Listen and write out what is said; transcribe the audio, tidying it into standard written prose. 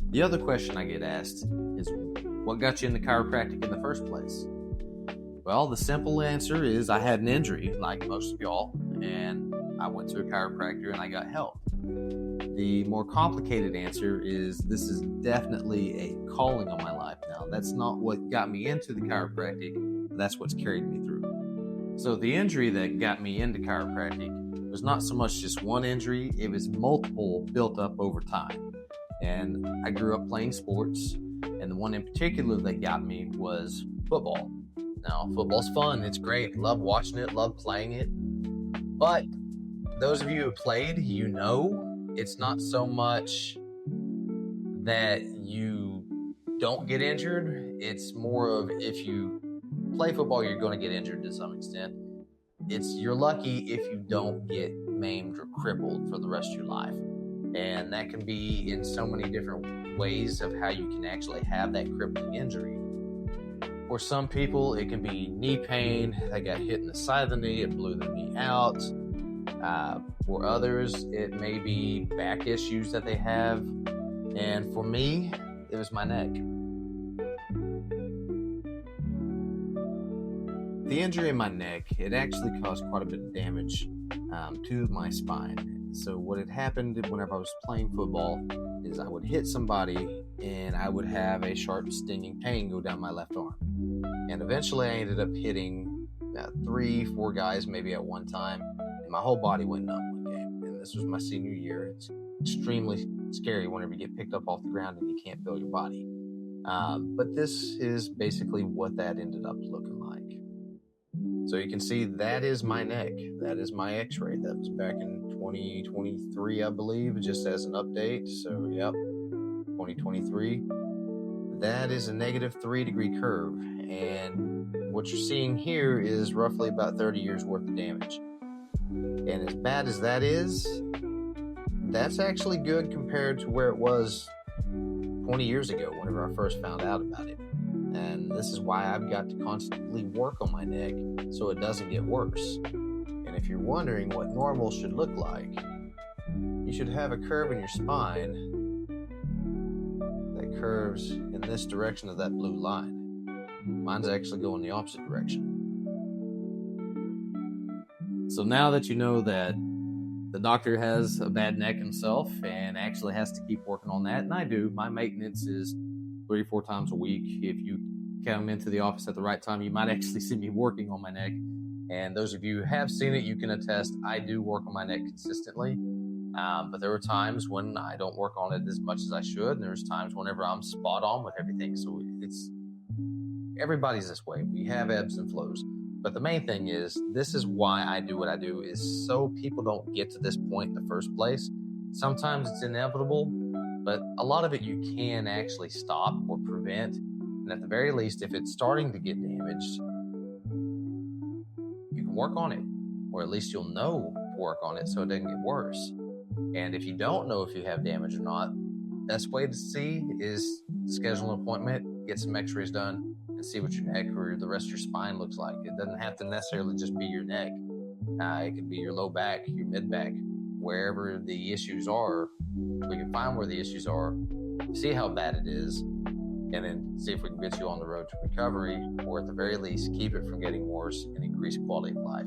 The other question I get asked is, what got you into chiropractic in the first place? Well, the simple answer is I had an injury, like most of y'all, and I went to a chiropractor and I got help. The more complicated answer is this is definitely a calling on my life now. That's not what got me into the chiropractic, but that's what's carried me through. So the injury that got me into chiropractic was not so much just one injury, it was multiple built up over time. And I grew up playing sports, and the one in particular that got me was football. Now, football's fun, it's great, love watching it, love playing it, but those of you who played, you know, it's not so much that you don't get injured, it's more of if you play football, you're going to get injured to some extent. You're lucky if you don't get maimed or crippled for the rest of your life. And that can be in so many different ways of how you can actually have that crippling injury. For some people, it can be knee pain. They got hit in the side of the knee, it blew the knee out. For others, it may be back issues that they have. And for me, it was my neck. The injury in my neck, it actually caused quite a bit of damage to my spine. So what had happened whenever I was playing football is I would hit somebody and I would have a sharp stinging pain go down my left arm. And eventually I ended up hitting 3-4 guys maybe at one time, and my whole body went numb one game. And this was my senior year. It's extremely scary whenever you get picked up off the ground and you can't feel your body. But this is basically what that ended up looking like. So you can see that is my neck. That is my x-ray. That was back in 2023, I believe, just as an update. So, yep, 2023. That is a -3 degree curve. And what you're seeing here is roughly about 30 years worth of damage. And as bad as that is, that's actually good compared to where it was 20 years ago whenever I first found out about it. And this is why I've got to constantly work on my neck so it doesn't get worse. And if you're wondering what normal should look like, you should have a curve in your spine that curves in this direction of that blue line. Mine's actually going the opposite direction. So now that you know that the doctor has a bad neck himself and actually has to keep working on that, and I do, my maintenance is 3-4 times a week. If you come into the office at the right time, you might actually see me working on my neck. And those of you who have seen it, you can attest I do work on my neck consistently. But there are times when I don't work on it as much as I should. And there's times whenever I'm spot on with everything. So everybody's this way. We have ebbs and flows. But the main thing is, this is why I do what I do, is so people don't get to this point in the first place. Sometimes it's inevitable, but a lot of it you can actually stop or prevent. And at the very least, if it's starting to get damaged, you can work on it, or at least you'll know to work on it so it doesn't get worse. And if you don't know if you have damage or not, best way to see is schedule an appointment, get some x-rays done, and see what your neck or the rest of your spine looks like. It doesn't have to necessarily just be your neck. It could be your low back, your mid back, wherever the issues are. We can find where the issues are, see how bad it is, and then see if we can get you on the road to recovery, or at the very least, keep it from getting worse and increase quality of life.